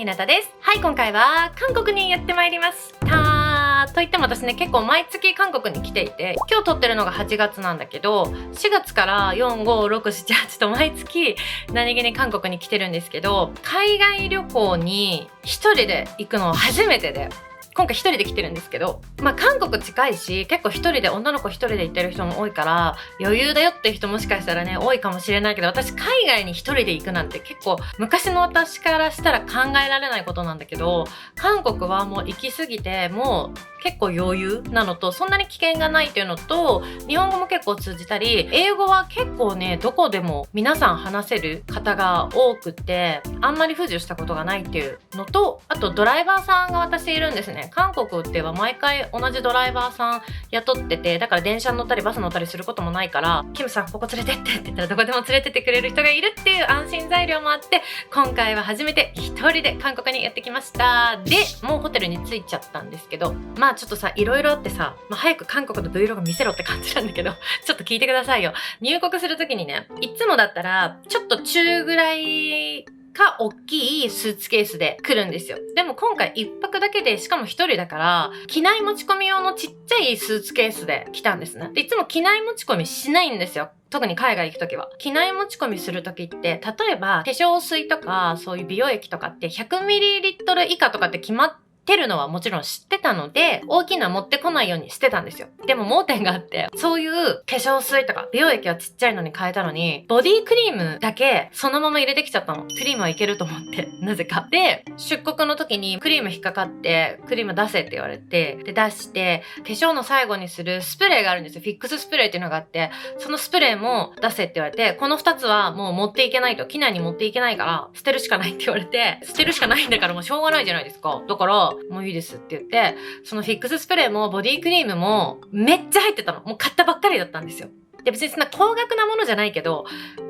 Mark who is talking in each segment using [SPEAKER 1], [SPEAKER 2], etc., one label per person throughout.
[SPEAKER 1] ひなたです。はい、今回は韓国にやってまいりましたと言っても私ね、結構毎月韓国に来ていて、今日撮ってるのが8月なんだけど、4月から4、5、6、7、8と毎月何気に韓国に来てるんですけど、海外旅行に一人で行くのは初めてで、今回一人で来てるんですけど、韓国近いし、結構一人で、女の子一人で行ってる人も多いから余裕だよって人もしかしたらね、多いかもしれないけど、私海外に一人で行くなんて結構昔の私からしたら考えられないことなんだけど、韓国はもう行き過ぎて、もう結構余裕なのと、そんなに危険がないっていうのと、日本語も結構通じたり、英語は結構ね、どこでも皆さん話せる方が多くて、あんまり不自由したことがないっていうのと、あとドライバーさんが私いるんですね。韓国っては毎回同じドライバーさん雇ってて、だから電車に乗ったりバス乗ったりすることもないから、キムさんここ連れてってって言ったらどこでも連れてってくれる人がいるっていう安心材料もあって、今回は初めて一人で韓国にやってきました。で、もうホテルに着いちゃったんですけど、ちょっとさ、いろいろあってさ、早く韓国の Vlog 見せろって感じなんだけど、ちょっと聞いてくださいよ。入国するときにね、いつもだったら、ちょっと中ぐらいか大きいスーツケースで来るんですよ。でも今回一泊だけで、しかも一人だから、機内持ち込み用のちっちゃいスーツケースで来たんですね。で、いつも機内持ち込みしないんですよ。特に海外行くときは。機内持ち込みするときって、例えば化粧水とかそういう美容液とかって 100ml 以下とかって決まってるのはもちろん知ってたので、大きな持ってこないようにしてたんですよ。でも盲点があって、そういう化粧水とか美容液はちっちゃいのに変えたのに、ボディクリームだけそのまま入れてきちゃったの。クリームはいけると思って、なぜか。で、出国の時にクリーム引っかかって、クリーム出せって言われて、で、出して、化粧の最後にするスプレーがあるんですよ。フィックススプレーっていうのがあって、そのスプレーも出せって言われて、この2つはもう持っていけないと、機内に持っていけないから、捨てるしかないって言われて、捨てるしかないんだからもうしょうがないじゃないですか。だから、もういいですって言って、そのフィックススプレーもボディクリームもめっちゃ入ってたの。もう買ったばっかりだったんですよ。で、別にそんな高額なものじゃないけど、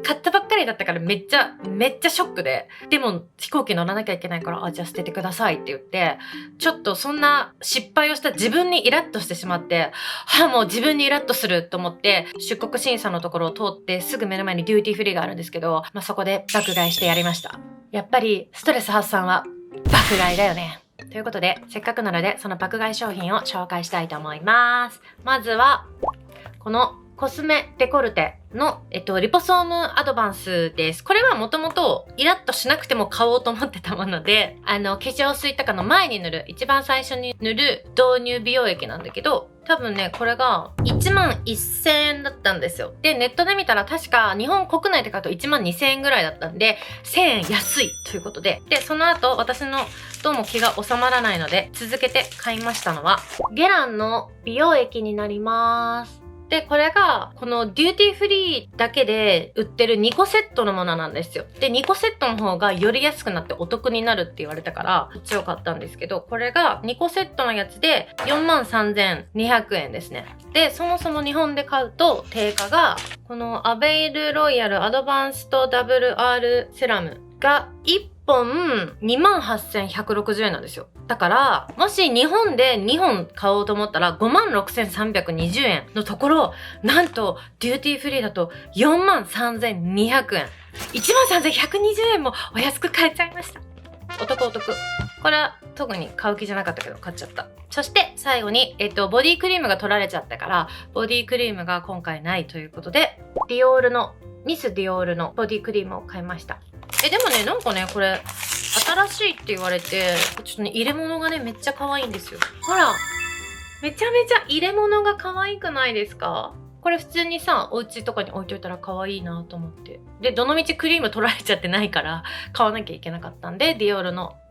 [SPEAKER 1] 買ったばっかりだったからめっちゃショックで、でも飛行機乗らなきゃいけないから、じゃあ捨ててくださいって言って、ちょっとそんな失敗をした自分にイラッとしてしまって、もう自分にイラッとすると思って、出国審査のところを通ってすぐ目の前にデューティーフリーがあるんですけど、そこで爆買いしてやりました。やっぱりストレス発散は爆買いだよね。ということで、せっかくなのでその爆買い商品を紹介したいと思います。まずは、このコスメデコルテの、リポソームアドバンスです。これはもともとイラッとしなくても買おうと思ってたもので、化粧水とかの前に塗る、一番最初に塗る導入美容液なんだけど、多分ね、これが11,000円だったんですよ。で、ネットで見たら確か日本国内で買うと12,000円ぐらいだったんで、1000円安いということで。で、その後私のどうも気が収まらないので、続けて買いましたのは、ゲランの美容液になります。で、これが、このデューティーフリーだけで売ってる2個セットのものなんですよ。で、2個セットの方がより安くなってお得になるって言われたから、こっちを買ったんですけど、これが2個セットのやつで 43,200 円ですね。で、そもそも日本で買うと定価が、このアベイルロイヤルアドバンスト WR セラムが1本 28,160 円なんですよ。だから、もし日本で2本買おうと思ったら 56,320 円のところ、なんとデューティーフリーだと 43,200 円。13,120 円もお安く買えちゃいました。お得。これは特に買う気じゃなかったけど買っちゃった。そして最後に、ボディクリームが取られちゃったから、ボディクリームが今回ないということで、ミスディオールのボディクリームを買いました。でもね、なんかね、これ、新しいって言われて、ちょっとね、入れ物がね、めっちゃ可愛いんですよ。ほら、めちゃめちゃ入れ物が可愛くないですか？これ普通にさ、お家とかに置いといたら可愛いなと思って。で、どのみちクリーム取られちゃってないから、買わなきゃいけなかったんで、ミ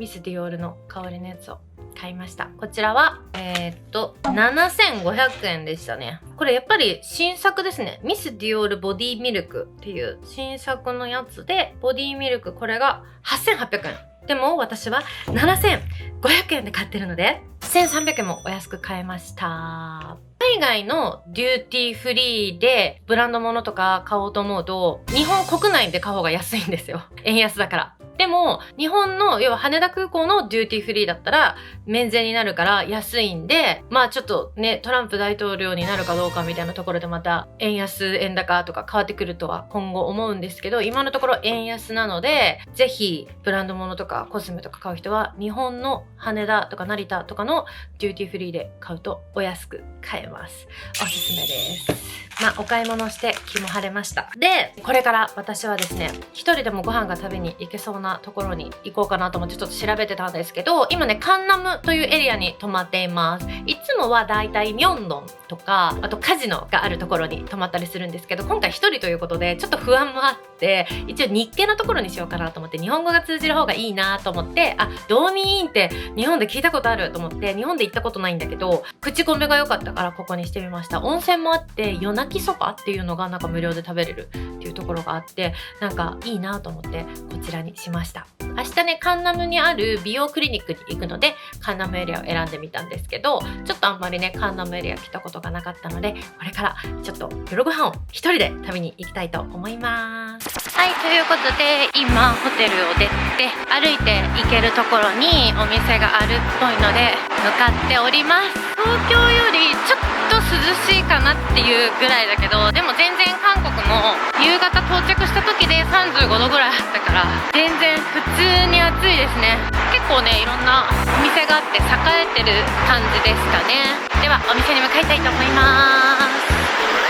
[SPEAKER 1] スディオールの香りのやつを買いました。こちらは、7,500 円でしたね。これやっぱり新作ですね。ミスディオールボディミルクっていう新作のやつで、ボディミルクこれが 8,800 円。でも私は 7,500 円で買ってるので、1,300 円もお安く買えました。海外のデューティーフリーでブランド物とか買おうと思うと、日本国内で買う方が安いんですよ。円安だから。でも日本の要は羽田空港のデューティーフリーだったら免税になるから安いんで、まあちょっとねトランプ大統領になるかどうかみたいなところでまた円安円高とか変わってくるとは今後思うんですけど、今のところ円安なので、ぜひブランド物とかコスメとか買う人は日本の羽田とか成田とかのデューティーフリーで買うとお安く買えます。おすすめです。まあお買い物して気も晴れました。で、これから私はですね、一人でもご飯が食べに行けそうなところに行こうかなと思ってちょっと調べてたんですけど、今ねカンナムというエリアに泊まっています。いつもはだいたいミョンドンとか、あとカジノがあるところに泊まったりするんですけど、今回一人ということでちょっと不安もあって、一応日系のところにしようかなと思って、日本語が通じる方がいいなと思って、ドーミーンって日本で聞いたことあると思って、日本で行ったことないんだけど口コミが良かったからここにしてみました。温泉もあって、夜泣きそばっていうのがなんか無料で食べれるっていうところがあって、なんかいいなと思ってこちらにしました。明日ねカンナムにある美容クリニックに行くのでカンナムエリアを選んでみたんですけど、ちょっとあんまりねカンナムエリア来たことがなかったので、これからちょっと夜ご飯を一人で食べに行きたいと思います。はい、ということで今ホテルを出て歩いて行けるところにお店があるっぽいので向かっております。東京よりちょっと涼しいかなっていうぐらいだけど、でも全然韓国も夕方到着した時で35度ぐらいあったから全然普通に暑いですね。結構ねいろんなお店があって栄えてる感じですかね。ではお店に向かいたいと思います。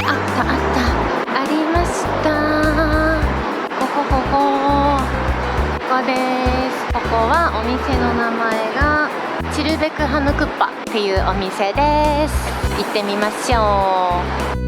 [SPEAKER 1] あったあったありました。ここです。ここはお店の名前がチルベクハムクッパっていうお店です。行ってみましょう。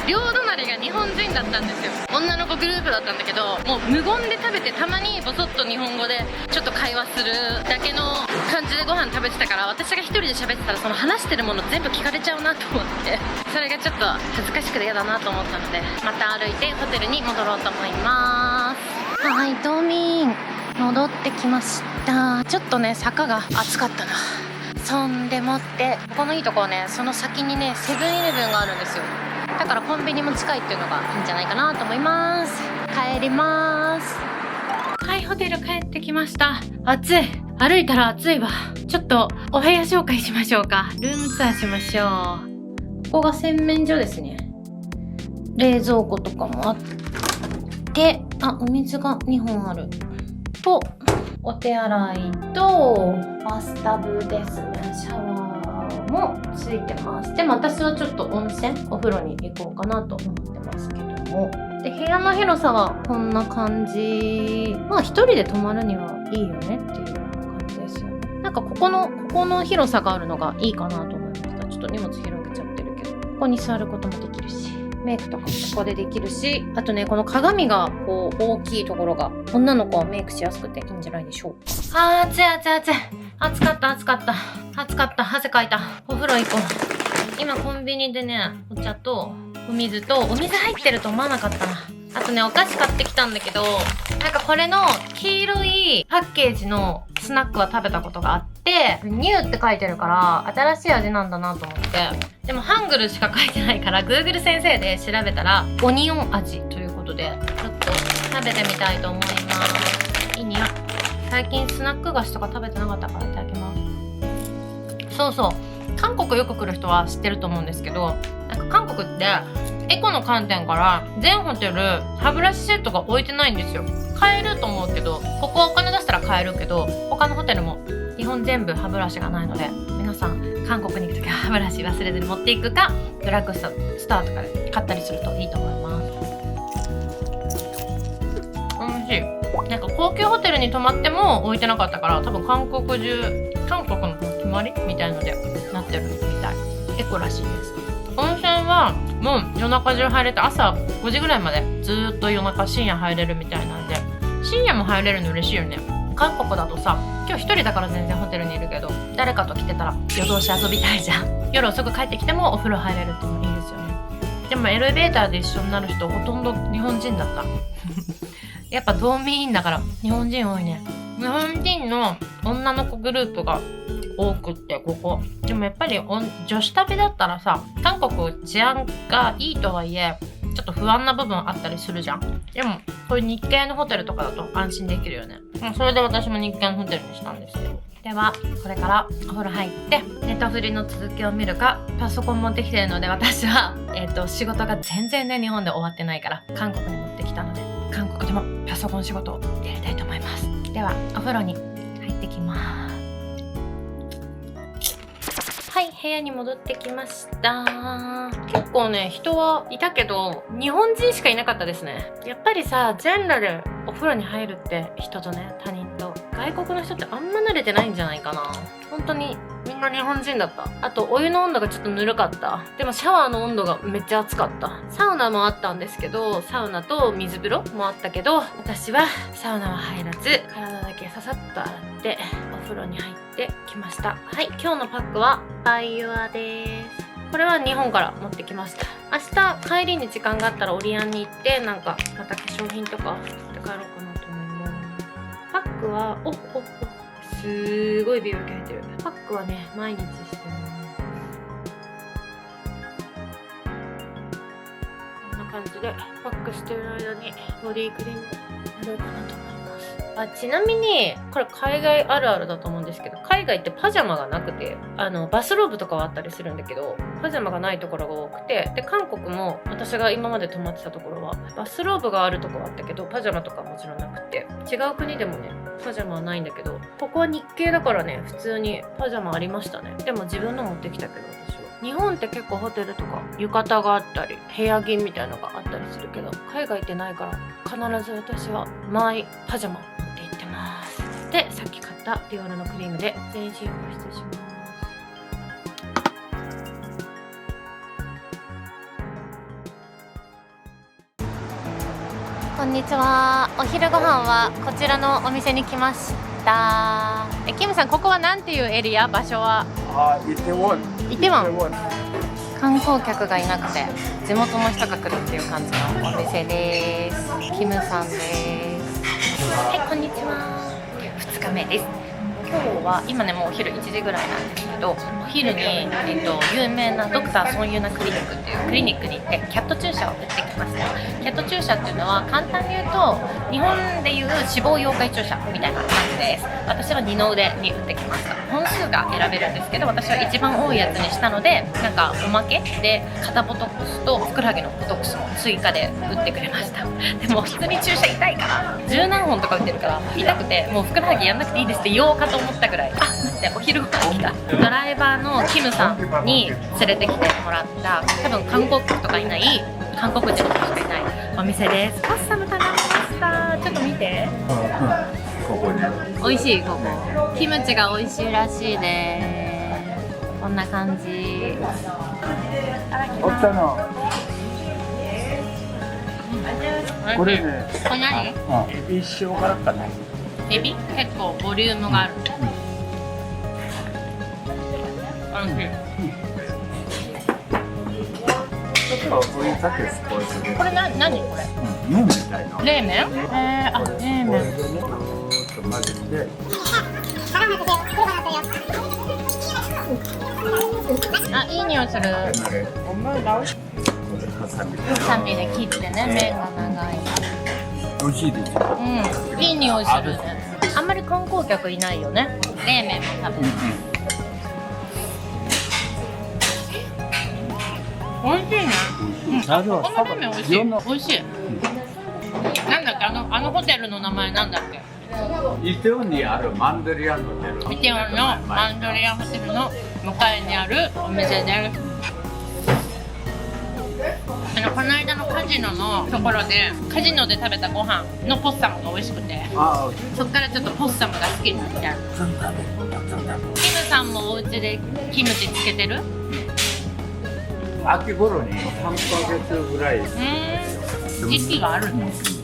[SPEAKER 1] 両隣が日本人だったんですよ。女の子グループだったんだけど、もう無言で食べて、たまにボソッと日本語でちょっと会話するだけの感じでご飯食べてたから、私が一人で喋ってたらその話してるもの全部聞かれちゃうなと思って、それがちょっと恥ずかしくて嫌だなと思ったので、また歩いてホテルに戻ろうと思います。はい、ドーミン戻ってきました。ちょっとね坂が暑かったな。そんでもってここのいいとこはね、その先にねセブンイレブンがあるんですよ。だからコンビニも近いっていうのがいいんじゃないかなと思います。帰ります。はい、ホテル帰ってきました。暑い。歩いたら暑いわ。ちょっとお部屋紹介しましょうか。ルームツアーしましょう。ここが洗面所ですね。冷蔵庫とかもあって、お水が2本あると、お手洗いとバスタブですね。シャワーもついてます。でも私はちょっと温泉お風呂に行こうかなと思ってますけども、で部屋の広さはこんな感じ。まあ一人で泊まるにはいいよねっていう感じですよね。なんかここの広さがあるのがいいかなと思いました。ちょっと荷物広げちゃってるけど、ここに座ることもできるし、メイクとかもここでできるし、あとねこの鏡がこう大きいところが女の子はメイクしやすくていいんじゃないでしょう。暑い暑い暑い。暑かった暑かった暑かった。汗かいた。お風呂行こう。今コンビニでねお茶とお水入ってると思わなかったな。あとねお菓子買ってきたんだけど、なんかこれの黄色いパッケージのスナックは食べたことがあって、ニューって書いてるから新しい味なんだなと思って、でもハングルしか書いてないから Google 先生で調べたらオニオン味ということで、ちょっと食べてみたいと思います。いい匂い。最近スナック菓子とか食べてなかったからいただきます。そうそう、韓国よく来る人は知ってると思うんですけど、なんか韓国ってエコの観点から全ホテル歯ブラシセットが置いてないんですよ。買えると思うけど、ここはお金出したら買えるけど、他のホテルも基本全部歯ブラシがないので、皆さん韓国に行くときは歯ブラシ忘れずに持っていくか、ドラッグストアとかで買ったりするといいと思います。美味しい。なんか高級ホテルに泊まっても置いてなかったから、多分韓国の決まりみたいのでなってるみたい。エコらしいです。温泉はもう夜中中入れて、朝5時ぐらいまでずーっと夜中深夜入れるみたいなんで、深夜も入れるの嬉しいよね。韓国だとさ、今日一人だから全然ホテルにいるけど、誰かと来てたら夜通し遊びたいじゃん。夜遅く帰ってきてもお風呂入れるってのいいですよね。でもエレベーターで一緒になる人ほとんど日本人だったやっぱ道民員だから日本人多いね。日本人の女の子グループが多くって、ここでもやっぱり女子旅だったらさ、韓国治安がいいとはいえちょっと不安な部分あったりするじゃん。でもこういう日系のホテルとかだと安心できるよね。それで私も日系のホテルにしたんですけど。ではこれからお風呂入ってネタフリの続きを見るか、パソコン持ってきてるので、私は、仕事が全然ね日本で終わってないから韓国に持ってきたので、韓国でもパソコン仕事をやりたいと思います。ではお風呂に入ってきます。はい、部屋に戻ってきました。結構ね人はいたけど日本人しかいなかったですね。やっぱりさ、全裸でお風呂に入るって人とね、他人と外国の人ってあんま慣れてないんじゃないかな。本当にみんな日本人だった。あとお湯の温度がちょっとぬるかった。でもシャワーの温度がめっちゃ熱かった。サウナもあったんですけど、サウナと水風呂もあったけど、私はサウナは入らず体だけささっと洗ってお風呂に入ってきました。はい、今日のパックはバイユアです。これは日本から持ってきました。明日帰りに時間があったらオリアンに行って、なんかまた化粧品とか買って帰ろうかなと思います。パックはすごい美容液入ってる。パックはね毎日してます。こんな感じでパックしてる間にボディクリーム塗ろうかなと思います。ちなみにこれ海外あるあるだと思うんですけど、海外ってパジャマがなくて、バスローブとかはあったりするんだけど、パジャマがないところが多くて、で韓国も私が今まで泊まってたところはバスローブがあるところはあったけど、パジャマとかもちろんなくて、違う国でもねパジャマはないんだけど、ここは日系だからね普通にパジャマありましたね。でも自分の持ってきたけど、私は日本って結構ホテルとか浴衣があったり部屋着みたいなのがあったりするけど、海外ってないから必ず私はマイパジャマ持って行ってます。でさっき買ったディオールのクリームで全身保湿します。こんにちは。お昼ご飯はこちらのお店に来ました。キムさん、ここはなんていうエリア？場所は？イテウォン。観光客がいなくて地元の人が来るっていう感じのお店です。キムさんです。はい、こんにちは。2日目です。今日は今ねもうお昼1時ぐらいなんですけど、お昼に、有名なドクターソンユナクリニックっていうクリニックに行ってキャット注射を打ってきました。キャット注射っていうのは簡単に言うと日本でいう脂肪溶解注射みたいな感じです。私は二の腕に打ってきました。本数が選べるんですけど、私は一番多いやつにしたので、なんかおまけで肩ボトックスとふくらはぎのボトックスも追加で打ってくれました。でも普通に注射痛いから十何本とか打ってるから痛くて、もうふくらはぎやんなくていいですって言おうかと思ったぐらい。待って、お昼ご飯来た。ドライバーのキムさんに連れてきてもらった、多分韓国とかいない韓国人の人しかいないお店です。カッサム頼みました。ちょっと見て。ここに美味しい。ここキムチが美味しいらしいです。こんな感じ。いただきます。これね、これ何？エビ塩辛かな。エビ？結構ボリュームがある。おいしい。これ何これ？麺みたいな。冷麺？冷麺。いい匂いする。ハサミで切ってね、麺が長い。美味しいですよ。いい匂いするね。あんまり観光客いないよね。冷麺も食べる。美味しいね。お好み麺美味しい。美味しい。なんだっけ、あのホテルの名前なんだっけ。
[SPEAKER 2] イテウォンにあるマンドリアンホテル。
[SPEAKER 1] イテウォンのマンドリアンホテルの向かいにあるお店です。この間のカジノのところでカジノで食べたご飯のポッサムが美味しくて、そっからちょっとポッサムが好きになって。キムさんもお家でキムチつけてる？
[SPEAKER 2] 秋頃に3ヶ月ぐらい
[SPEAKER 1] 時期があるんです。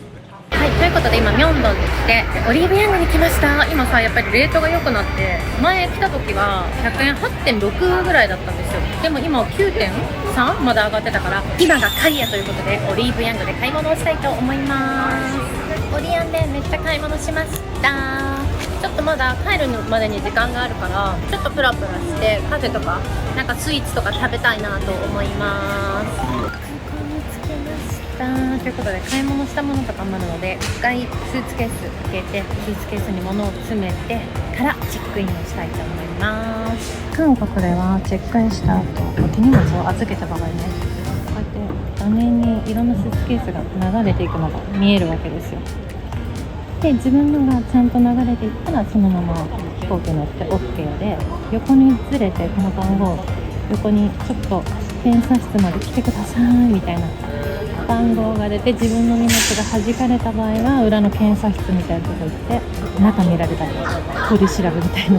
[SPEAKER 1] はい、ということで今ミョンドンに来てオリーブヤングに来ました。今さやっぱりレートが良くなって、前来た時は100円 8.6 ぐらいだったんですよ。でも今は 9.3 まで上がってたから、今が買いやということでオリーブヤングで買い物をしたいと思います。オリアンでめっちゃ買い物しました。ちょっとまだ帰るまでに時間があるから、ちょっとプラプラしてカフェとかなんかスイーツとか食べたいなと思います。ということで買い物したものとかもあるので、一回スーツケース開けてスーツケースに物を詰めてからチェックインをしたいと思います。韓国ではチェックインした後手荷物を預けた場合ね、こうやって画面にいろんなスーツケースが流れていくのが見えるわけですよ。で自分のがちゃんと流れていったらそのまま飛行機に乗って OK で、横にずれてこの番号横にちょっと検査室まで来てくださいみたいな番号が出て、自分の荷物が弾かれた場合は裏の検査室みたいなとこ行って中見られたり取り調べみたいな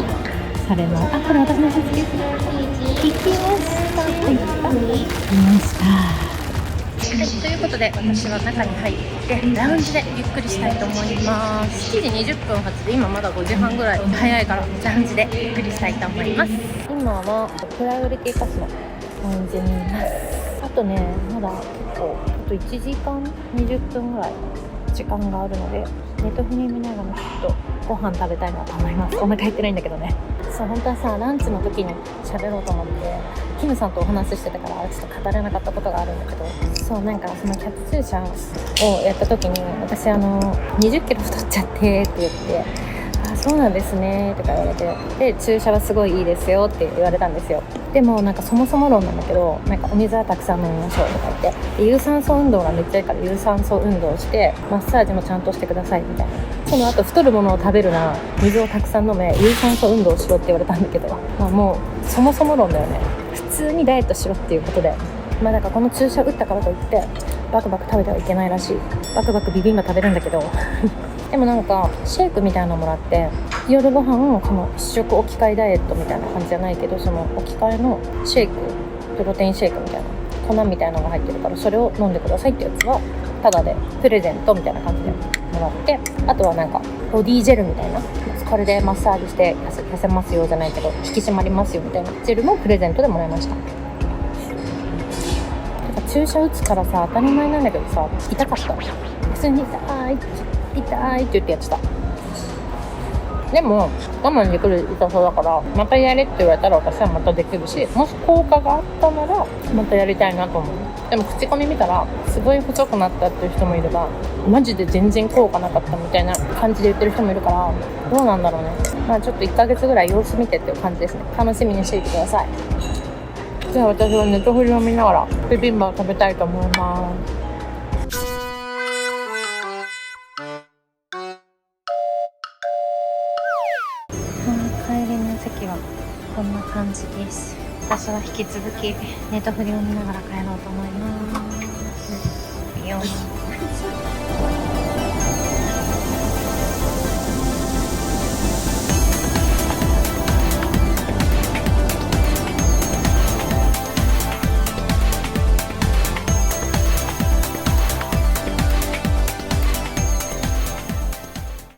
[SPEAKER 1] されます。あ、これ私のスーツケース行きました来ました。はい、ということで私は中に入ってラウンジでゆっくりしたいと思います。7時20分発で今まだ5時半ぐらい、早いからラウンジでゆっくりしたいと思います。今はプライオリティパスのラウンジにいます。あとね、まだ結構あと1時間20分ぐらい時間があるので、ネットフリ見ながらちょっとご飯食べたいなと思います。お腹減ってないんだけどね。そう、本当はさ、ランチの時に喋ろうと思ってキムさんとお話ししてたからちょっと語れなかったことがあるんだけど、そう、なんかそのキャッツ注射をやった時に私20キロ太っちゃってって言って、あ、そうなんですねとか言われて、で注射はすごいいいですよって言われたんですよ。でもなんかそもそも論なんだけど、なんかお水はたくさん飲みましょうとか言って、で有酸素運動がめっちゃいいから有酸素運動をしてマッサージもちゃんとしてくださいみたいな、その後太るものを食べるな、水をたくさん飲め、有酸素運動をしろって言われたんだけど、まあもうそもそも論だよね。普通にダイエットしろっていうことで、まあだからこの注射打ったからといってバクバク食べてはいけないらしい。バクバクビビンバ食べるんだけどでもなんかシェイクみたいなのもらって、夜ご飯その1食置き換えダイエットみたいな感じじゃないけど、その置き換えのシェイク、プロテインシェイクみたいな粉みたいなのが入ってるから、それを飲んでくださいってやつはタダでプレゼントみたいな感じでもらって、あとはなんかボディジェルみたいな、これでマッサージして痩せますよじゃないけど引き締まりますよみたいなジェルもプレゼントでもらいました。注射打つからさ、当たり前なんだけどさ、痛かった。普通に痛いって言ってやってた。でも我慢できる痛さだから、またやれって言われたら私はまたできるし、もし効果があったならまたやりたいなと思う。でも口コミ見たらすごい細くなったっていう人もいれば、マジで全然効果なかったみたいな感じで言ってる人もいるから、どうなんだろうね。まあちょっと1ヶ月ぐらい様子見てっていう感じですね。楽しみにしていてください。じゃあ私はネットフリを見ながらビビンバを食べたいと思います。帰りの席はこんな感じです。私は引き続きネットフリを見ながら帰ろうと思います。